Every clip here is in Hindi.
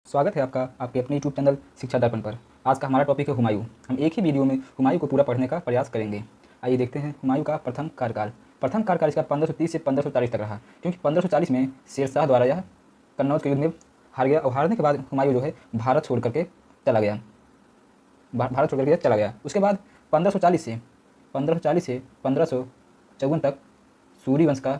स्वागत है आपका आपके अपने यूट्यूब चैनल शिक्षा दर्पण पर। आज का हमारा टॉपिक है हुमायूं। हम एक ही वीडियो में हुमायूं को पूरा पढ़ने का प्रयास करेंगे। आइए देखते हैं हुमायूं का प्रथम कार्यकाल। प्रथम कार्यकाल इसका 1530 से 1540 तक रहा, क्योंकि 1540 में शेरशाह द्वारा यह कन्नौज के युद्ध में हार गया और हारने के बाद हुमायूं जो है भारत छोड़ करके चला गया। उसके बाद 1540 से 1554 तक सूरी वंश का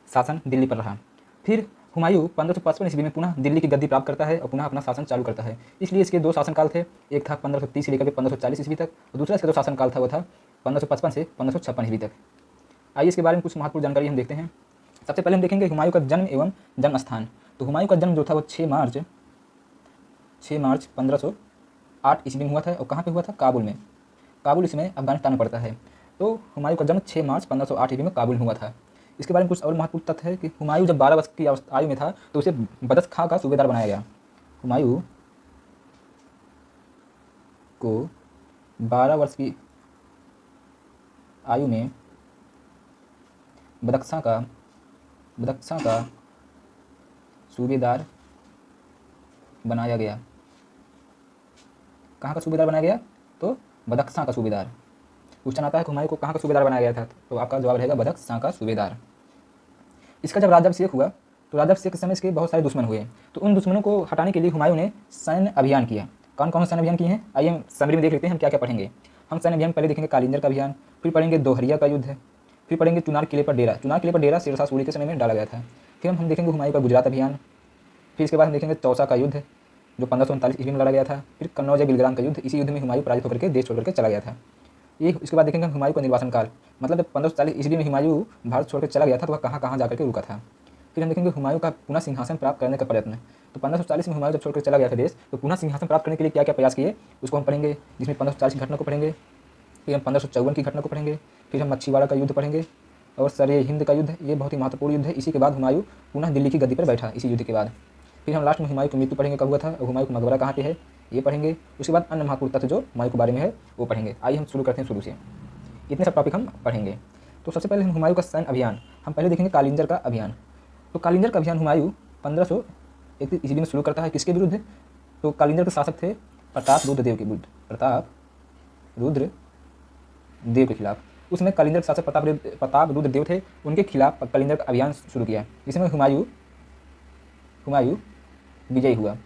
शासन दिल्ली पर रहा। फिर हुमायूं 1555 ईस्वी में पुनः दिल्ली की गद्दी प्राप्त करता है और पुनः अपना शासन चालू करता है। इसलिए इसके दो शासनकाल थे, एक था 1530 से लेकर 1540 ईस्वी तक और दूसरा इसका जो शासनकाल था वो था 1555 से 1556 ईस्वी तक। आइए इसके बारे में कुछ महत्वपूर्ण जानकारी हम देखते हैं। सबसे पहले हम देखेंगे हुमायूं का जन्म एवं जन्म स्थान। तो हुमायूं का जन्म जो था वो 6 मार्च 1508 ईस्वी में हुआ था और कहाँ पर हुआ था? काबुल में। काबुल इसमें अफगानिस्तान में पड़ता है। तो हुमायूं का जन्म 6 मार्च 1508 ईस्वी में काबुल में हुआ था। इसके बारे में कुछ और महत्वपूर्ण तथ्य है कि हुमायूं जब 12 वर्ष की आयु में था तो उसे बदख् खां का सूबेदार बनाया गया। हुमायूं को 12 वर्ष की आयु में बदख्शां का सूबेदार बनाया गया। कहाँ का सूबेदार बनाया गया? तो बदख्शां का सूबेदार। क्वेश्चन आता है कि हुमायूं को कहाँ का सूबेदार बनाया गया था, तो आपका जवाब रहेगा बदख्शां का सूबेदार। इसका जब राज्याभिषेक हुआ तो राज्याभिषेक के समय इसके बहुत सारे दुश्मन हुए, तो उन दुश्मनों को हटाने के लिए हुमायूं ने सैन्य अभियान किया। कौन कौन से सैन्य अभियान किए हैं? आइए हम समरी में देख लेते हैं हम क्या क्या पढ़ेंगे। हम सैन्य अभियान पहले देखेंगे कालिंजर का अभियान, फिर पढ़ेंगे दोहरिया का युद्ध, फिर पढ़ेंगे चुनार किले पर डेरा। चुनार किले पर डेरा शेरशाह सूरी के समय में डाला गया था। फिर हम देखेंगे हुमायूं का गुजरात अभियान, फिर इसके बाद हम देखेंगे चौसा का युद्ध जो 1539 ईस्वी में लड़ा गया था। फिर कन्नौज बिलग्राम का युद्ध, इसी युद्ध में हुमायूं पराजित होकर के देश छोड़ करके चला गया था। ये इसके बाद देखेंगे हुमायूं का निर्वासन काल, मतलब जब 1540 ईस्वी में हुमायूं भारत छोड़कर चला गया था तो वह कहाँ कहाँ जाकर के रुका था। फिर हम देखेंगे हुमायूं का पुनः सिंहासन प्राप्त करने का प्रयत्न। तो 1540 में हुमायूं जब छोड़कर चला गया था देश, तो पुनः सिंहासन प्राप्त करने के लिए क्या क्या प्रयास किए उसको हम पढ़ेंगे, जिसमें 1540 की घटना को पढ़ेंगे, फिर हम 1554 की घटना को पढ़ेंगे, फिर हम मच्छीवाड़ा का युद्ध पढ़ेंगे और सरे हिंद का युद्ध। ये बहुत ही महत्वपूर्ण युद्ध है। इसी के बाद हुमायूं पुनः दिल्ली की गद्दी पर बैठा इसी युद्ध के बाद। फिर हम लास्ट में हुमायूं की मृत्यु पढ़ेंगे, कब हुआ था, और हुमायूं का मकबरा कहाँ पे है ये पढ़ेंगे। उसके बाद अन्य महत्वपूर्ण तथ्य जो हुमायूं के बारे में है वो पढ़ेंगे। आइए हम शुरू करते हैं शुरू से। इतने सब टॉपिक हम पढ़ेंगे। तो सबसे पहले हम हुमायूं का सैन्य अभियान हम पहले देखेंगे कालिंजर का अभियान। तो कालिंजर का अभियान हुमायूं 1531 ईस्वी में शुरू करता है। किसके विरुद्ध? तो कालिंजर के शासक थे प्रताप रुद्र देव के विरुद्ध, प्रताप रुद्र देव के खिलाफ। उसमें कालिंजर के शासक प्रताप रुद्र देव थे, उनके खिलाफ कालिंजर का अभियान शुरू किया, जिसमें हुमायूं विजयी हुआ।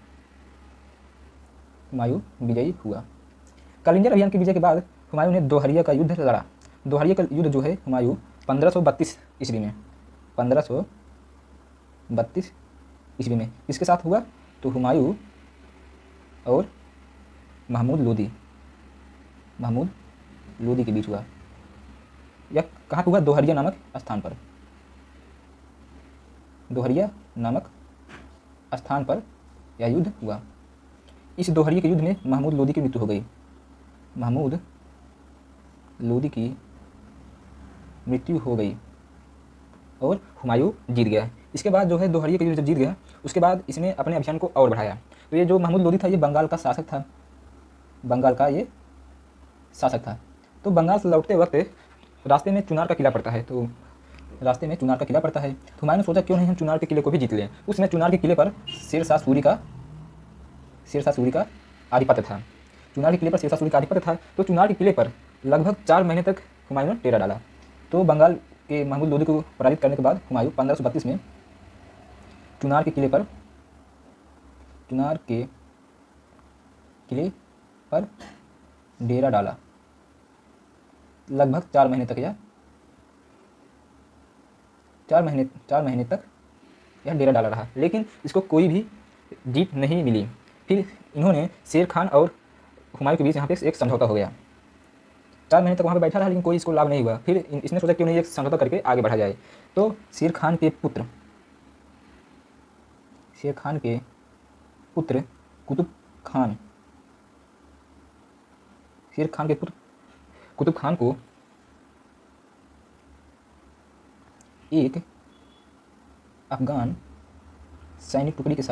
कालिंजर अभियान की विजय के बाद हुमायूं ने दोहरिया का युद्ध लड़ा। दोहरिया का युद्ध जो है हुमायूं 1532 ईस्वी में 1532 ईस्वी में किसके साथ हुआ? तो हुमायूं और महमूद लोदी के बीच हुआ। यह कहाँ पर हुआ? दोहरिया नामक स्थान पर यह युद्ध हुआ। इस दोहरिया के युद्ध में महमूद लोदी की मृत्यु हो गई। और हुमायूं जीत गया। इसके बाद जो है दोहरिया के युद्ध जब जीत गया उसके बाद इसने अपने अभियान को और बढ़ाया। तो ये जो महमूद लोदी था ये बंगाल का शासक था। तो बंगाल से लौटते वक्त रास्ते में चुनार का किला पड़ता है। तो हुमायूं ने सोचा क्यों नहीं हम चुनार के किले को भी जीत लें। उसमें चुनार के किले पर शेरशाह सूरी का आधिपत्य था। तो चुनार के किले पर लगभग 4 महीने तक हुमायूं ने डेरा डाला। तो बंगाल के महमूद लोदी को पराजित करने के बाद हुमायूं 1532 में चुनार के किले पर डेरा डाला। लगभग 4 महीने तक यह डेरा डाला रहा, लेकिन इसको कोई भी जीत नहीं मिली। फिर इन्होंने शेर खान और हुमायूं के बीच यहाँ पे एक समझौता हो गया। 4 महीने तक वहाँ पे बैठा रहा लेकिन कोई इसको लाभ नहीं हुआ। फिर इसने सोचा क्यों नहीं एक समझौता करके आगे बढ़ा जाए। तो शेर खान के पुत्र कुतुब खान को एक अफगान सैनिक टुकड़ी के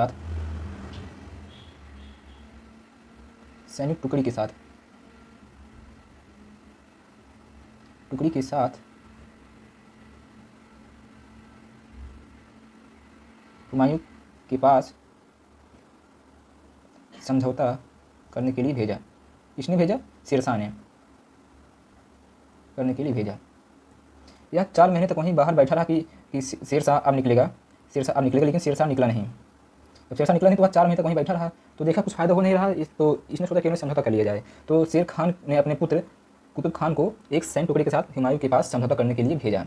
साथ हुमायूं के पास समझौता करने के लिए भेजा। किसने भेजा? शेरशाह ने करने के लिए भेजा। यह 4 महीने तक वहीं बाहर बैठा रहा कि शेरशाह अब निकलेगा, शेरशाह अब निकलेगा, लेकिन शेरशाह निकला नहीं। जब शेरशाह निकला नहीं तो वह 4 महीने तक वहीं बैठा रहा। तो देखा कुछ फ़ायदा हो नहीं रहा, तो इसने सोचा कि उन्हें समझौता कर लिया जाए। तो शेर खान ने अपने पुत्र कुतुब खान को एक सैन्य टुकड़े के साथ हुमायूं के पास समझौता करने के लिए भेजा।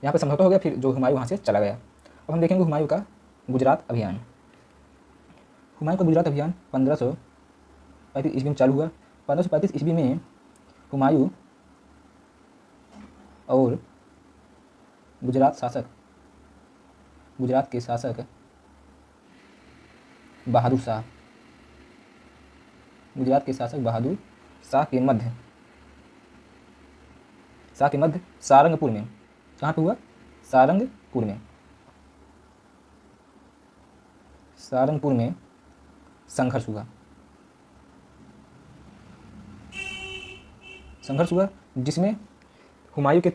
यहाँ पर समझौता हो गया, फिर जो हुमायूं वहाँ से चला गया। अब हम देखेंगे हुमायूं का गुजरात अभियान। हुमायूं का गुजरात अभियान 1535 ईस्वी में चालू हुआ। 1535 ईस्वी में हुमायूं और गुजरात के शासक बहादुर शाह, गुजरात के शासक बहादुर शाह के मध्य सारंगपुर में, कहाँ पे हुआ? सारंगपुर में संघर्ष हुआ। जिसमें हुमायूं के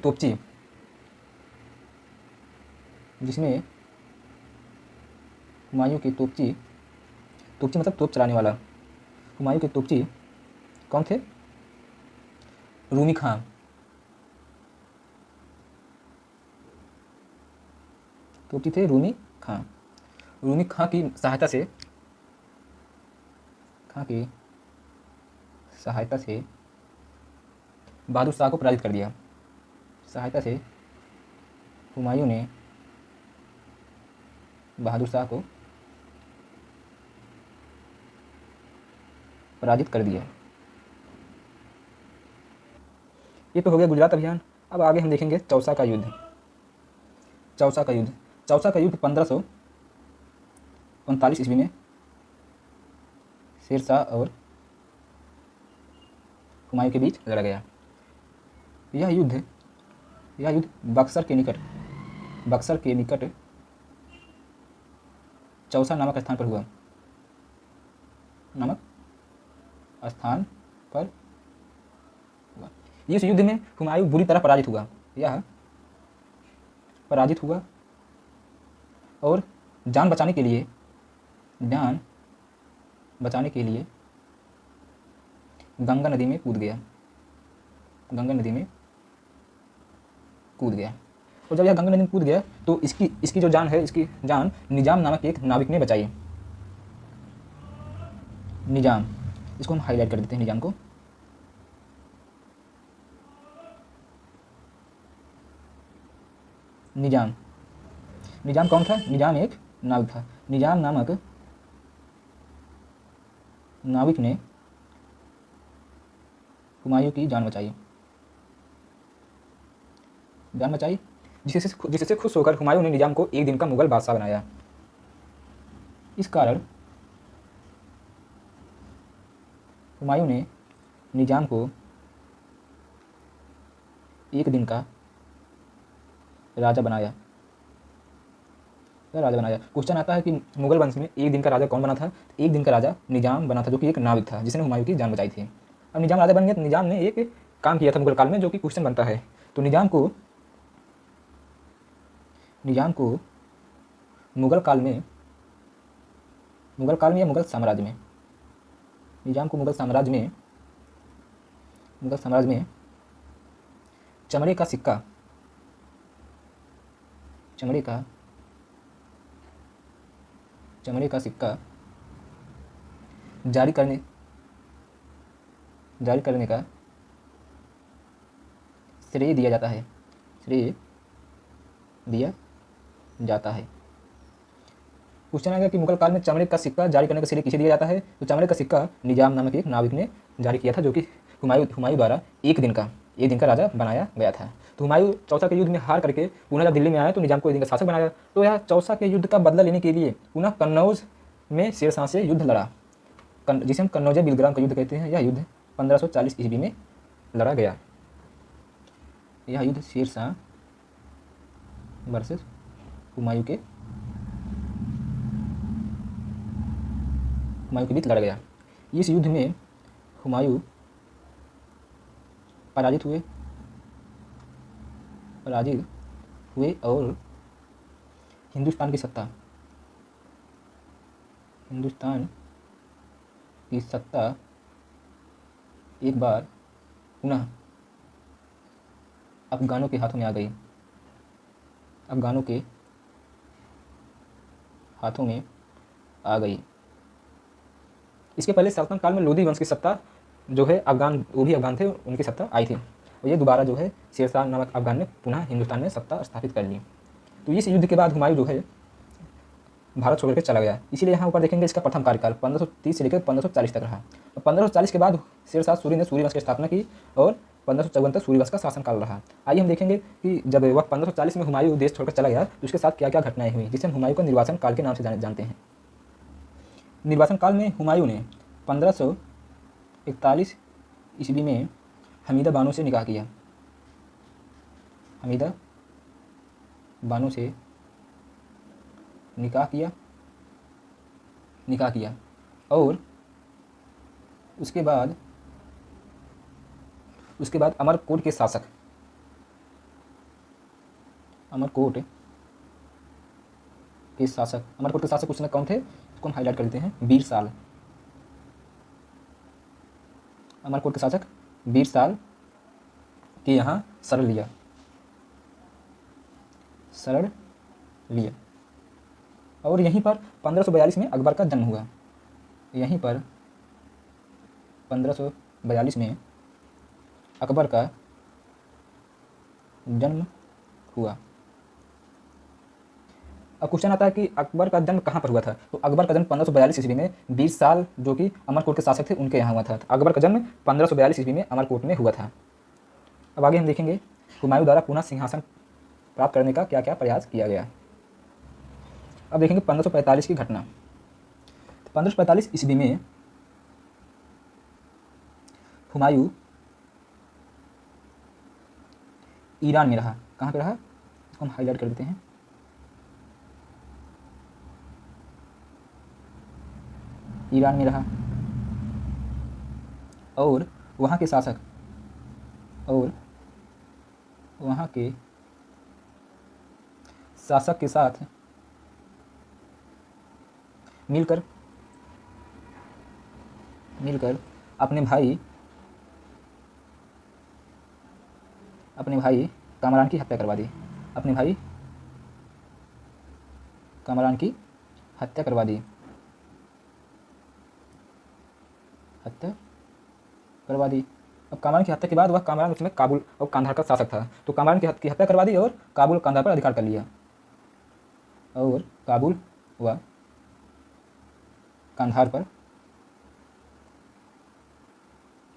तोपची, तोपची मतलब तोप चलाने वाला, हुमायूं के तोपची कौन थे? रूमी खां। तोपची थे रूमी खां। रूमी खां की सहायता से बहादुर शाह को पराजित कर दिया। हुमायूं ने बहादुर शाह को पराजित कर दिया। ये तो हो गया गुजरात अभियान। अब आगे हम देखेंगे चौसा का युद्ध। चौसा का युद्ध 1539 ईस्वी में शेरशाह और हुमायूं के बीच लड़ा गया। यह युद्ध बक्सर के निकट चौसा नामक स्थान पर हुआ। इस युद्ध में हुमायूं बुरी तरह पराजित हुआ और जान बचाने के लिए गंगा नदी में कूद गया। और जब यह गंगा नदी में कूद गया तो इसकी जो जान है, इसकी जान निजाम नामक एक नाविक ने बचाई। निजाम, इसको हम हाईलाइट कर देते हैं। निजाम को निजाम कौन था? निजाम एक नाविक था। निजाम नामक नाविक ने हुमायूं की जान बचाई, जिससे खुश होकर हुमायूं ने निजाम को एक दिन का मुगल बादशाह बनाया। इस कारण हुमायूं ने निजाम को एक दिन का राजा बनाया। क्वेश्चन आता है कि मुगल वंश में एक दिन का राजा कौन बना था? एक दिन का राजा निजाम बना था, जो कि एक नाविक था जिसने हुमायूं की जान बचाई थी। अब निजाम राजा बन गया तो निजाम ने एक काम किया था मुगल काल में, जो कि क्वेश्चन बनता है। तो निजाम को मुगल काल में या मुगल साम्राज्य में, निजाम को मुगल साम्राज्य में चमड़े का सिक्का जारी करने का श्रेय दिया जाता है। क्वेश्चन आएगा कि मुगल काल में चमड़े का सिक्का जारी करने का श्रेय किसे दिया जाता है? तो चमड़े का सिक्का निजाम नामक एक नाविक ने जारी किया था, जो कि हुमायूं द्वारा एक दिन का राजा बनाया गया था। तो हुमायूं चौसा के युद्ध में हार करके पुनः जब दिल्ली में आया तो निजाम को एक दिन का शासक बनाया। तो यह चौसा के युद्ध का बदला लेने के लिए पुनः कन्नौज में शेरशाह से युद्ध लड़ा, जिसे हम कन्नौज बिलग्राम का युद्ध कहते हैं। यह युद्ध 1540 ईस्वी में लड़ा गया। यह युद्ध शेरशाह वर्सेस हुमायूं के बीच लड़ा गया। इस युद्ध में हुमायूं पराजित हुए और हिंदुस्तान की सत्ता एक बार पुनः अफगानों के हाथों में आ गई। अफगानों के हाथों में आ गई। इसके पहले सल्तनत काल में लोधी वंश की सत्ता जो है अफगान, वो भी अफगान थे, उनकी सत्ता आई थी और ये दोबारा जो है शेरशाह नामक अफगान ने पुनः हिंदुस्तान में सत्ता स्थापित कर ली। तो इस युद्ध के बाद हुमायूं जो है भारत छोड़ कर चला गया। इसीलिए यहाँ ऊपर देखेंगे इसका प्रथम कार्यकाल 1530 से लेकर 1540 तक रहा। 1540 के बाद शेरशाह सूरी ने सूर्य वंश की स्थापना की और 1554 तक सूर्य वंश का शासनकाल रहा। आइए हम देखेंगे कि जब वह 1540 में हुमायूं देश छोड़कर चला गया तो उसके साथ क्या क्या घटनाएं हुई, जिसे हम हुमायूं का निर्वासन काल के नाम से जानते हैं। निर्वासन काल में हुमायूं ने 1541 ईस्वी में हमीदा बानो से निकाह किया। हमीदा बानो से निकाह किया और उसके बाद अमरकोट के शासक अमरकोट के शासक उस समय कौन थे, इसको हम हाईलाइट कर देते हैं, बीरसाल। अमरकोट के शासक बीरसाल के यहाँ शरण लिया और यहीं पर 1542 में अकबर का जन्म हुआ। यहीं पर 1542 में अकबर का जन्म हुआ। अब क्वेश्चन आता है कि अकबर का जन्म कहाँ पर हुआ था। तो अकबर का जन्म 1542 ईस्वी में बीरसाल जो कि अमरकोट के शासक थे उनके यहाँ हुआ था। अकबर का जन्म 1542 ईस्वी में अमरकोट में हुआ था। अब आगे हम देखेंगे हुमायूं द्वारा पुनः सिंहासन प्राप्त करने का क्या क्या प्रयास किया गया। अब देखेंगे 1545 की घटना। 1545 ईस्वी में हुमायूं ईरान में रहा। कहाँ पे रहा, इसको हम हाईलाइट कर देते हैं। ईरान में रहा और वहाँ के शासक के साथ मिलकर अपने भाई कामरान की हत्या करवा दी। अब कामरान की हत्या के बाद वह कामरान उसमें काबुल और कांधार का शासक था। तो कामरान की हत्या करवा दी और काबुल और कांधार पर अधिकार कर लिया और काबुल व कांधार पर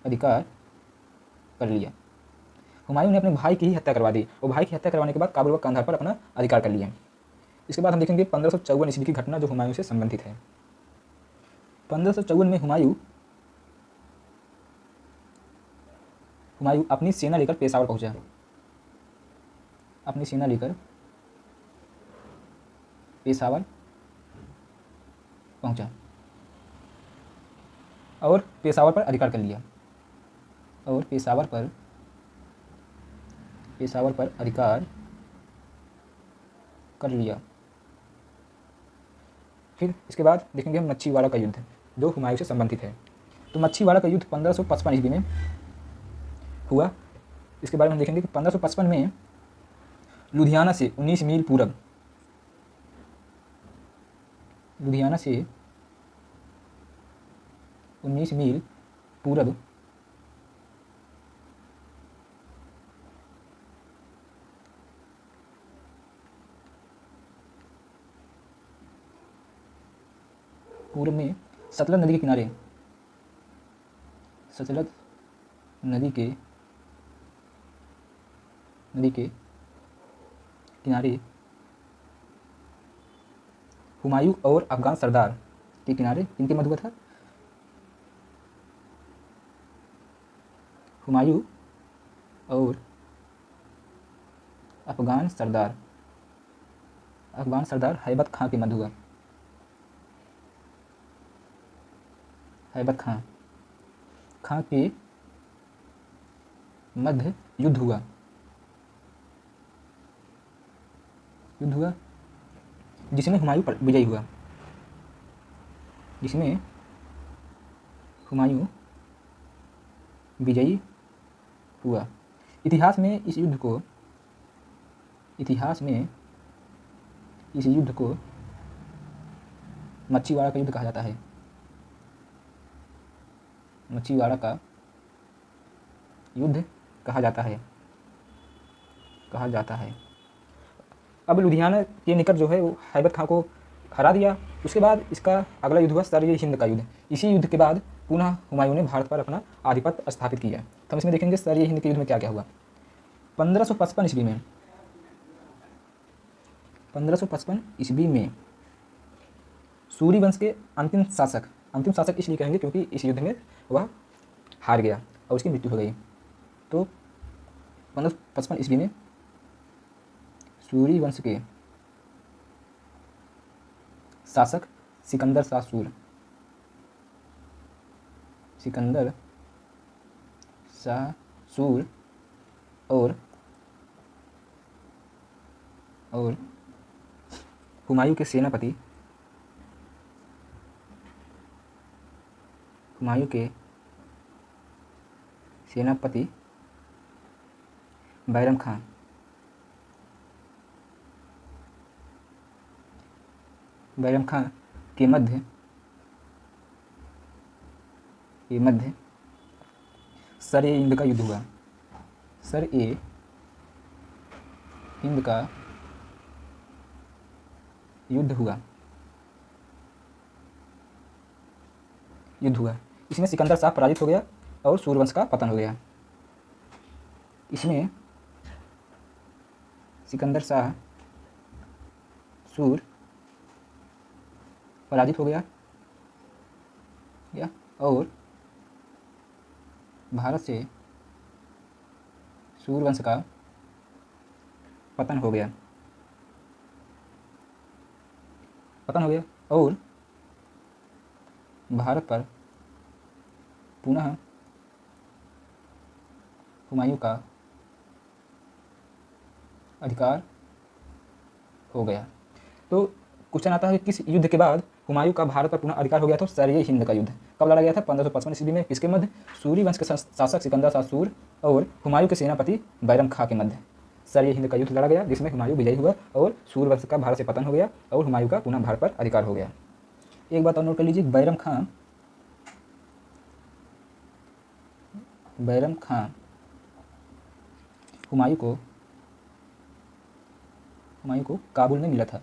अधिकार कर लिया। हुमायूं ने अपने भाई की ही हत्या करवा दी और भाई की हत्या करवाने के बाद काबुल व कांधार पर अपना अधिकार कर लिया। इसके बाद हम देखेंगे 1554 ईस्वी की घटना जो हुमायूं से संबंधित है। 1554 में हुमायूं अपनी सेना लेकर पेशावर पहुंचा। और पेशावर पर अधिकार कर लिया फिर इसके बाद देखेंगे हम मच्छीवाड़ा का युद्ध जो हुमायूं से संबंधित है। तो मच्छीवाड़ा का युद्ध 1555 ईस्वी में हुआ। इसके बारे में हम देखेंगे कि 1555 में लुधियाना से 19 मील पूरब पूर्व में सतलज नदी के किनारे हुमायूं और अफगान सरदार के किनारे किनके मध्य हुआ था, हुमायूं और अफगान सरदार हैबत खां के मध्य हुआ। हैबत खां के मध्य युद्ध हुआ जिसमें हुमायूं विजयी हुआ। हुमायूं विजयी हुआ। इतिहास में इस युद्ध को मच्छीवाड़ा का युद्ध कहा जाता है। मच्छीवाड़ा का युद्ध कहा जाता है। अब लुधियाना के निकट जो है वो हैबर खां को हरा दिया। उसके बाद इसका अगला युद्ध हुआ सर ये हिंद का युद्ध। इसी युद्ध के बाद पुनः हुमायूं ने भारत पर अपना आधिपत्य स्थापित किया। तो हम इसमें देखेंगे सर ये हिंद के युद्ध में क्या क्या हुआ। 1555 ईस्वी में सूर्यवंश के अंतिम शासक इसलिए कहेंगे क्योंकि इस युद्ध में वह हार गया और उसकी मृत्यु हो गई। तो 1555 ईस्वी में सूर्यवंश के शासक सिकंदर शाह सूर और हुमायूं के सेनापति बैरम खां के मध्य सर ए हिंद का युद्ध हुआ। सर ए हिंद का युद्ध हुआ। इसमें सिकंदर शाह पराजित हो गया और सूर्यवंश का पतन हो गया। इसमें सिकंदर शाह सूर पराजित हो गया और भारत से सूर्यवंश का पतन हो गया और भारत पर पुनः हुमायूं का अधिकार हो गया। तो क्वेश्चन आता है किस युद्ध के बाद हुमायूं का भारत पर पुनः अधिकार हो गया था। सर ये हिंद का युद्ध कब लड़ा गया था? 1555 ईस्वी में। किसके मध्य? सूर्यवंश के शासक सिकंदर शाह सूर और हुमायूं के सेनापति बैरम खां के मध्य सर ये हिंद का युद्ध लड़ा गया, जिसमें हुमायूं विजयी हुआ और सूर्यवंश का भारत से पतन हो गया और हुमायूं का पुनः भारत पर अधिकार हो गया। एक बात और नोट कर लीजिए, बैरम खां हुमायूं को काबुल में मिला था।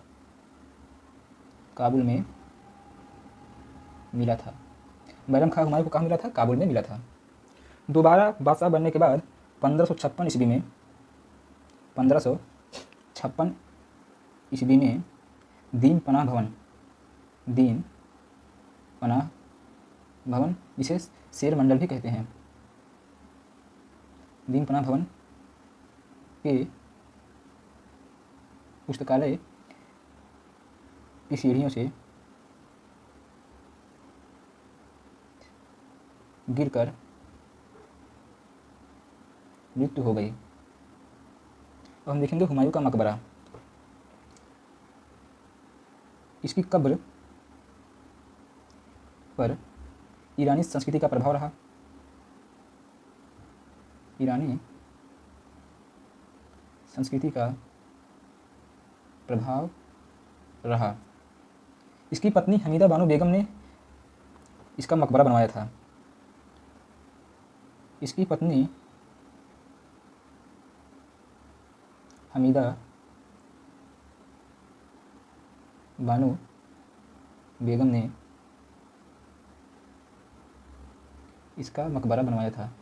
बैरम खां हुमायूं को कहाँ मिला था? काबुल में मिला था। दोबारा बादशाह बनने के बाद 1556 ईस्वी में दीन पनाह भवन जिसे शेर मंडल भी कहते हैं, दीन पनाह भवन के पुस्तकालय की सीढ़ियों से गिरकर मृत्यु हो गई। अब हम देखेंगे हुमायूं का मकबरा। इसकी कब्र पर ईरानी संस्कृति का प्रभाव रहा। इसकी पत्नी हमीदा बानो बेगम ने इसका मकबरा बनवाया था। इसकी पत्नी हमीदा बानो बेगम ने इसका मकबरा बनवाया था।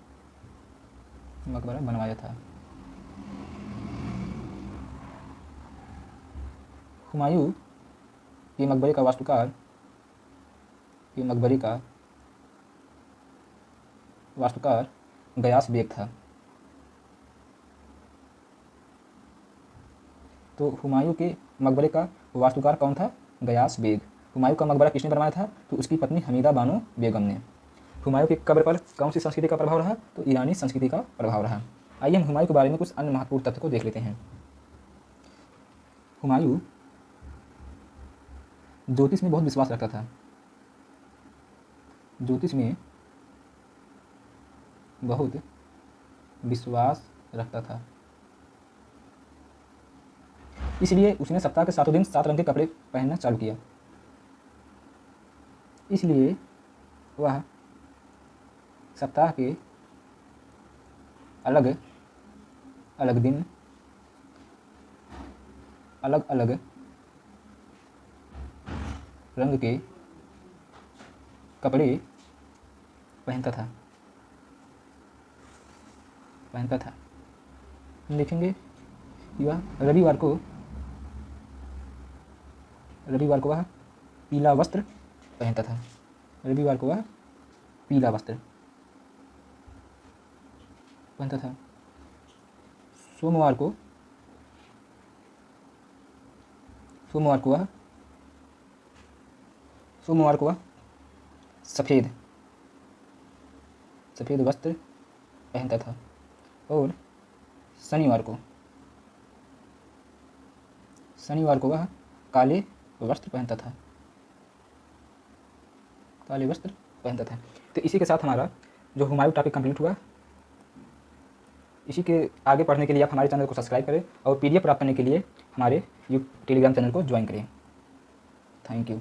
हुमायूं के मकबरे का वास्तुकार गयास बेग था। तो हुमायूं के मकबरे का वास्तुकार कौन था? गयास बेग। हुमायूं का मकबरा किसने बनवाया था? तो उसकी पत्नी हमीदा बानो बेगम ने। हुमायूं की कब्र पर कौन सी संस्कृति का प्रभाव रहा? तो ईरानी संस्कृति का प्रभाव रहा। आइए हम हुमायूं के बारे में कुछ अन्य महत्वपूर्ण तथ्य को देख लेते हैं। हुमायूं ज्योतिष में बहुत विश्वास रखता था। ज्योतिष में बहुत विश्वास रखता था, इसलिए उसने सप्ताह के 7 दिन 7 रंग के कपड़े पहनना चालू किया। इसलिए वह सप्ताह के अलग अलग दिन अलग अलग रंग के कपड़े पहनता था। हम देखेंगे कि वह रविवार को वह पीला वस्त्र पहनता था। रविवार को वह पीला वस्त्र पहनता था। सोमवार को वह सफ़ेद वस्त्र पहनता था। और शनिवार को वह काले वस्त्र पहनता था। तो इसी के साथ हमारा जो हुमायूं टॉपिक कंप्लीट हुआ। इसी के आगे पढ़ने के लिए आप हमारे चैनल को सब्सक्राइब करें और PDF प्राप्त करने के लिए हमारे टेलीग्राम चैनल को ज्वाइन करें। Thank you.